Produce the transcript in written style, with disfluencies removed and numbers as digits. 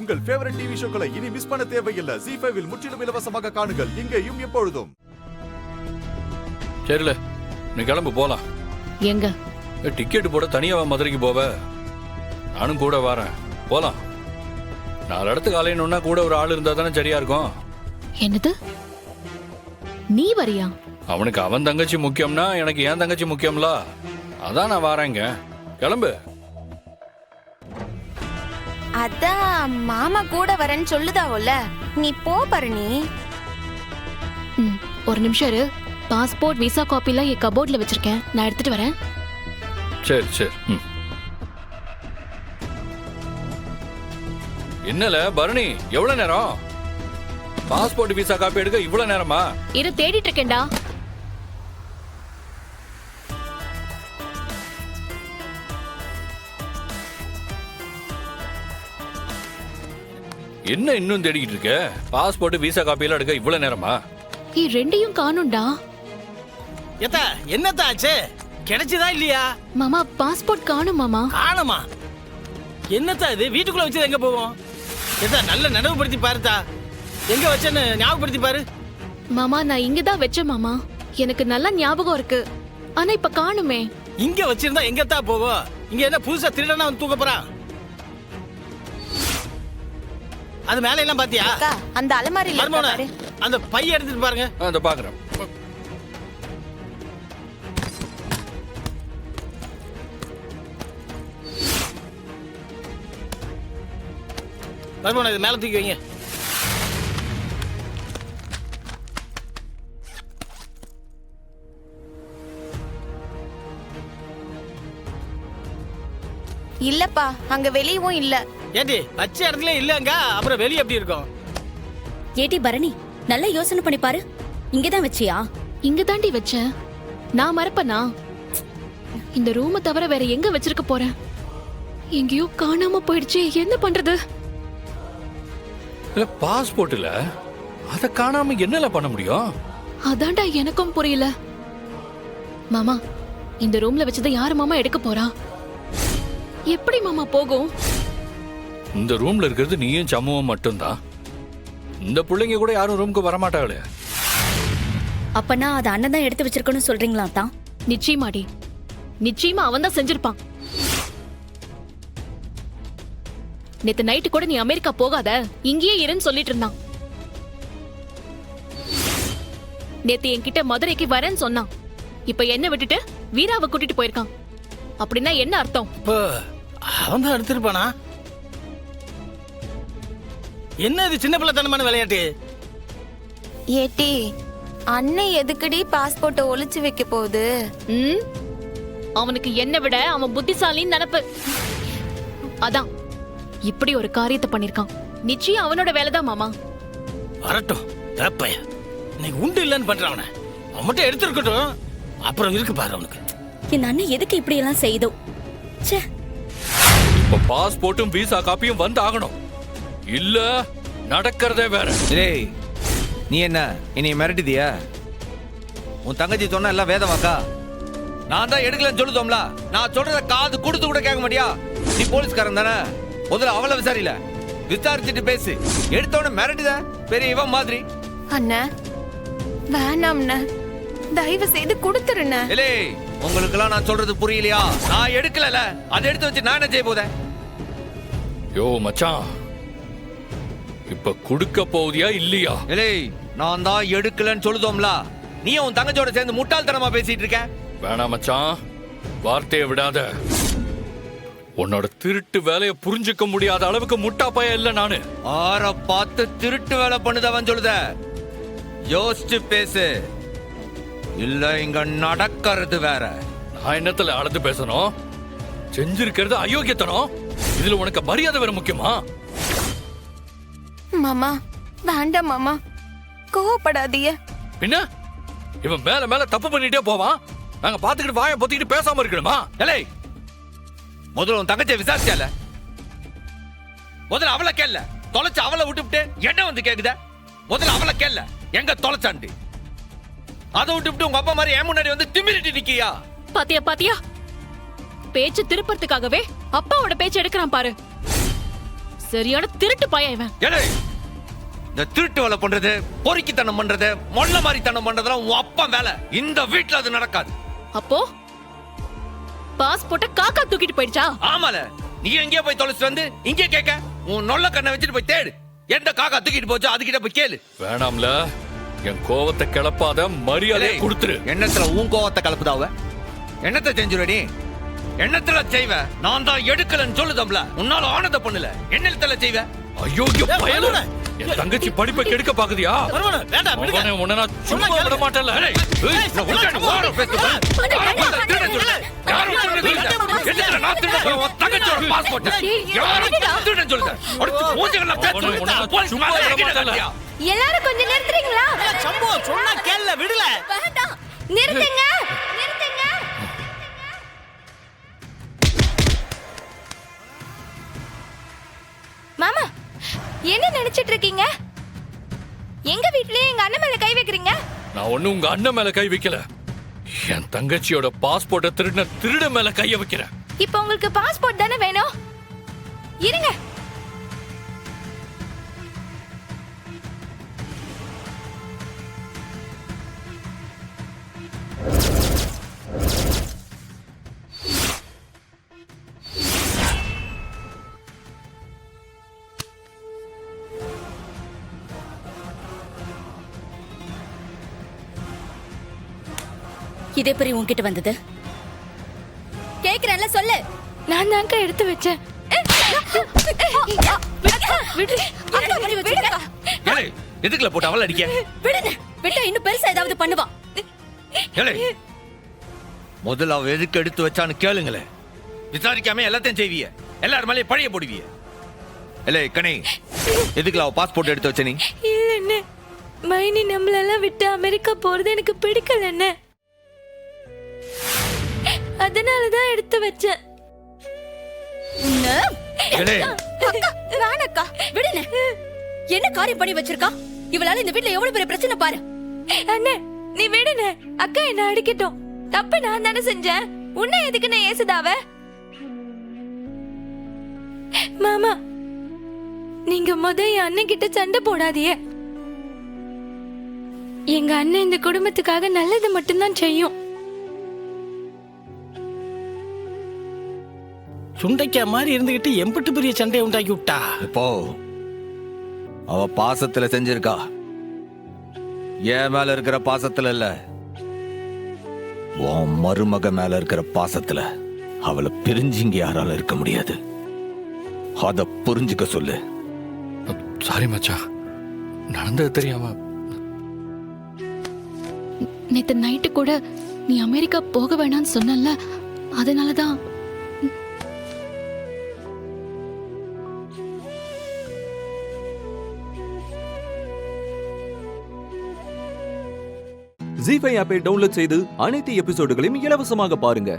உங்கள் favourite TV ஷோக்களை இனி miss பண்ண தேவையில்லை. ZEE5 இல் முற்றிலும் இலவசமாக காணுங்கள். இங்கேயும் எப்பொழுதும். சரில, நீ கிளம்பு போலாம். எங்க? டிக்கெட் போட தனியாவா மதுரைக்கு போவ? நானும் கூட வரேன், போலாம். 4 இடத்துக்கு அலையணும்னா கூட ஒரு ஆள் இருந்தா தானே சரியா இருக்கும். என்னது, நீ வரியா? அவனுக்கு அவன் தங்கச்சி முக்கியம்னா எனக்கு என் தங்கச்சி முக்கியம்ல, அதான் நான் வரேங்க. கிளம்பு. அதான் மாமா கூட வரேன்னு சொல்லுதாவோல, நீ போ பரணி. ஒரு நிமிஷம் இரு. பாஸ்போர்ட் விசா காப்பிலாம் என் கபோர்ட்ல வச்சிருக்கேன், நான் எடுத்துட்டு வரேன். சரி சரி. என்னல பரணி, எவ்வளவு நேரம்? பாஸ்போர்ட் விசா காப்பி எடுக்க இவ்வளவு நேரமா? இரு, தேடிட்டு இருக்கேன்டா. என்ன இன்னும் தேடிக்கிட்டு இருக்க? பாஸ்போர்ட் விசா காப்பி எல்லாம் எடுக்க இவ்வளவு நேரமா? ரெண்டையும் காணும்டா. ஏத்தா என்னத்தா ஆச்சு? கிடைச்சதா இல்லையா? மாமா, பாஸ்போர்ட் காணும் மாமா. காணுமா? என்னத்தா இது? வீட்டுக்குள்ள வச்சது எங்க போவோம்? ஏத்தா நல்ல நினைவுபடுத்தி பாருத்தா, எங்க வச்சேன்னு ஞாபகப்படுத்தி பாரு. மாமா, நான் இங்கதான் வச்சேன் மாமா, எனக்கு நல்ல ஞாபகம் இருக்கு. ஆனா இப்ப காணுமே. இங்க வச்சிருந்தா எங்கத்தா போவோம்? இங்க என்ன புதுசா திருடனா வந்து தூக்க போறான்? அது மேல எல்லாம் பாத்தியா? அக்கா, அந்த அலமாரியில இருக்கா பாரு. அந்த பைய எடுத்துட்டு பாருங்க. அந்த பாக்குறேன். மர்மோனா, இது மேல தூக்கி வைங்க. இல்லப்பா, அங்க வெளியவும் இல்ல. ஏடி பச்சை இடத்துல இல்லங்க, அப்புறம் வெளிய எப்படி இருக்கும்? ஏடி பரணி, நல்லா யோசனை பண்ணி பாரு. இங்கதான் வச்சியா? இங்க தாண்டி வச்சேன். நான் மறப்பனா? இந்த ரூமை தவிர வேற எங்க வச்சிருக்க போறேன்? எங்கேயோ காணாம போயிடுச்சு, என்ன பண்றது? இல்ல பாஸ்போர்ட்ல அத காணாம என்னல பண்ண முடியும்? அதான்டா எனக்கும் புரியல. மாமா, இந்த ரூம்ல வச்சதை யாரு மாமா எடுக்க போறா? எப்படி மாமா போகும்? இந்த ரூம்ல இருக்கிறது நீயும் சம்முவும் மட்டும்தான். இந்த பிள்ளைங்க கூட யாரும் ரூமுக்கு வரமாட்டாங்களே. அப்பனா அது அண்ணன் தான் எடுத்து வச்சிருக்கணும் சொல்றீங்களா தான்? நிச்சயமாடி, நிச்சயமா அவன் தான் செஞ்சிருப்பான். நேத்து நைட்டு கூட நீ அமெரிக்கா போகாத, இங்கேயே இருன்னு சொல்லிட்டு இருந்தான். நேத்து என்கிட்ட மதுரைக்கு வரேன்னு சொன்னான். இப்ப என்ன விட்டுட்டு வீராவை கூட்டிட்டு போயிருக்கான். அப்படின்னா என்ன அர்த்தம்? இப்போ அவன் தான் எடுத்திருப்பானா? என்ன இது சின்ன பிள்ளைத்தனமான விளையாட்டு? ஏட்டி, அண்ணன் எதுக்குடி பாஸ்போர்ட்டை ஒளிச்சு வைக்க போகுது? அவனுக்கு என்ன விட அவன் புத்திசாலின்னு நினைப்பு. அதான் இப்படி ஒரு காரியத்தை பண்ணிருக்கான். நிச்சயம் அவனோட வேலைதான் மாமா. வரட்டும், தப்பைய நீங்க உண்டு இல்லன்னு பண்றவன அவன் மட்டும் எடுத்துருக்கட்டும், அப்புறம் இருக்கு பாரு அவனுக்கு. இந்த அண்ணன் எதுக்கு இப்படி எல்லாம் செய்தோ? ச்சே. இப்ப பாஸ்போர்ட்டும் விசா காப்பியும் வந்து ஆகணும், இல்ல நடக்கிறதே வேற. டேய், நீ என்ன இனி மிரட்டுதியா? உன் தங்கச்சி சொன்ன எல்லாம் வேத வாக்கா? நான் தான் எடுக்கலன்னு சொல்லுதோம்ல, நான் சொல்றத காது கொடுத்து கூட கேட்க மாட்டியா? நீ போலீஸ்காரன் தானே, முதல்ல அவளை விசாரில, விசாரிச்சுட்டு பேசு. எடுத்தவன மிரட்டுத பெரிய இவன் மாதிரி. அண்ணா வேணாம்ண்ண, தயவு செய்து கொடுத்துருண்ண. இல்லே, உங்களுக்கு எல்லாம் நான் சொல்றது புரியலையா? நான் எடுக்கல, அதை எடுத்து வச்சு நான் என்ன செய்ய போதேன்? யோ மச்சான், இப்ப குடுக்க போதியா இல்லையா? இல்லே, நான் தான் எடுக்கலன்னு சொல்லுதோம்ல, நீ உன் தங்கச்சியோட சேர்ந்து முட்டாள்தனமா பேசிட்டு இருக்க. வேணாம் மச்சான், வார்த்தையை விடாத. உன்னோட திருட்டு வேலையை புரிஞ்சுக்க முடியாத அளவுக்கு முட்டா பைய இல்ல நானு. ஆற பார்த்து திருட்டு வேலை பண்ணுதவன் சொல்லுத, யோசிச்சு பேசு, இல்ல இங்க நடக்கிறது வேற. நான் என்னத்துல அளந்து பேசணும்? செஞ்சிருக்கிறது அயோக்கியத்தனம். இதுல உனக்கு மரியாதை வேற முக்கியமா? மாமா வேண்டாம் மாமா, கோவப்படாதீங்க. பின்ன இவன் மேல மேல தப்பு பண்ணிட்டே போவான், நாங்க பாத்துக்கிட்டு வாயை பொத்திக்கிட்டு பேசாம இருக்கணுமா? ஏலே, முதல்ல உன் தங்கச்சியை விசாரிச்சால, முதல்ல அவளை கேள்ல, தொலைச்சு அவளை விட்டுவிட்டு என்ன வந்து கேக்குத? முதல்ல அவளை கேள்ல, எங்க தொலைச்சாண்டு? அதை விட்டுவிட்டு உங்க அப்பா மாதிரி என் முன்னாடி வந்து திமிரிட்டு நிக்கியா? பாத்தியா பாத்தியா, பேச்சு திருப்பறதுக்காகவே அப்பாவோட பேச்சு எடுக்கிறான் பாரு. சரியான திருட்டு பையன் இவன். ஏலே, இந்த திருட்டு வேலை பண்றது, பொறுக்கித்தனம் பண்றது, மொள்ள மாதிரி தனம் பண்றதெல்லாம் உன் அப்பா வேலை. இந்த வீட்டுல அது நடக்காது. அப்போ பாஸ்போர்ட்ட காக்கா தூக்கிட்டு போயிடுச்சா? ஆமால, நீ எங்கேயோ போய் தொலைச்சிட்டு வந்து இங்கே கேட்க? உன் நொல்ல கண்ணை வச்சுட்டு போய் தேடு. எந்த காக்கா தூக்கிட்டு போச்சோ அதுகிட்ட போய் கேளு. வேணாம்ல, என் கோவத்தை கிளப்பாத, மரியாதையை கொடுத்துரு. எண்ணத்துல உன் கோவத்தை கலப்புதாவ? எண்ணத்தை செஞ்சுருவ? எண்ணத்துல செய்வ? நான் தான் எடுக்கலன்னு சொல்லுதம்ல. உன்னால ஆனத பண்ணல, எண்ணத்துல செய்வ? ஐயோ பயலுட, என் தங்கச்சி படிப்பை கெடுக்க பாக்குதியா? வருவன வேண்டாம் விடுங்க. அவனை உன்னை நான் சும்மா விட மாட்டேன்ல. ஏய், நான் உன்கிட்ட ஓர பேசுறேன். யாரும் திருட சொல்லுங்க. யாரும் திருட சொல்லுங்க. எதுக்குடா நான் திருட போய் உன் தங்கச்சியோட பாஸ்போர்ட்? யாரும் திருட சொல்லுங்க. அடுத்து பூஜைகள்லாம் பேசுறேன். போலீஸ் சும்மா மேல விட மாட்டேன்ல. எல்லாரும் கொஞ்சம் நிறுத்துறீங்களா? சம்போ சொன்னா கேளல விடல. வேண்டாம், நிறுத்துங்க, நிறுத்துங்க. மாமா, என்ன நினைச்சிட்டு இருக்கீங்க? எங்க வீட்லயே எங்க அண்ணன் மேல கை வைக்கிறீங்க? நான் ஒண்ணு உங்க அண்ணன் மேல கை வைக்கல. என் தங்கச்சியோட பாஸ்போர்ட்டை திருட மேல கைய வைக்கிறேன். இப்போ உங்களுக்கு பாஸ்போர்ட் தானே வேணும்? இருங்க. இதே பெரிய உன்கிட்ட வந்தது? கேக்குறேன்ல, சொல்லு. நான் தான்க்கா எடுத்து வச்சேன். ஏலே, எதுக்குல போட்டு அவள அடிக்க? விடுங்க, விட்டா இன்னும் பெருசா ஏதாவது பண்ணுவா. ஏலே, முதல்ல அவ எதுக்கு எடுத்து வச்சான்னு கேளுங்களே. விசாரிக்காம எல்லாத்தையும் செய்விய, எல்லாரும் மேலேயும் பழைய போடுவிய. ஏலே கணே, எதுக்குல அவ பாஸ்போர்ட் எடுத்து வச்ச நீ? இல்ல, மைனி நம்மளெல்லாம் விட்டு அமெரிக்கா போறது எனக்கு பிடிக்கல. அதனாலதான் எடுத்து வச்சேன். ஏலே, வேணக்கா, விடுங்க. என்ன காரியம் பண்ணி வச்சிருக்கா? இவளால இந்த வீட்ல எவ்வளவு பெரிய பிரச்சனை பாரு. அண்ணே நீ விடுன. அக்கா என்ன அடிக்கட்டும், தப்பு நான் தானே செஞ்சேன். உன்னை எதுக்கு நான் ஏசுதாவ? மாமா, நீங்க என் அண்ணன் கிட்ட சண்டை போடாதீங்க. எங்க அண்ணன் இந்த குடும்பத்துக்காக நல்லது மட்டும்தான் செய்யும். சுண்டைக்கா மாதிரி இருந்துகிட்டு எம்பிட்டு பெரிய சண்டையை உண்டாக்கி விட்டா. இப்போ அவ பாசத்துல செஞ்சிருக்கா, என் மேல இருக்கிற பாசத்துல இல்ல, உன் மருமக மேல இருக்கிற பாசத்துல. அவளை பிரிஞ்சு இங்க யாரால இருக்க முடியாது. அத புரிஞ்சுக்க சொல்லு. சாரி மச்சான், நடந்தது தெரியாம. நேத்து நைட்டு கூட நீ அமெரிக்கா போக வேணாம்னு சொன்னல, அதனாலதான். ஜீ5 ஆப்பை டவுன்லோட் செய்து அனைத்து எபிசோடுகளையும் இலவசமாக பாருங்க.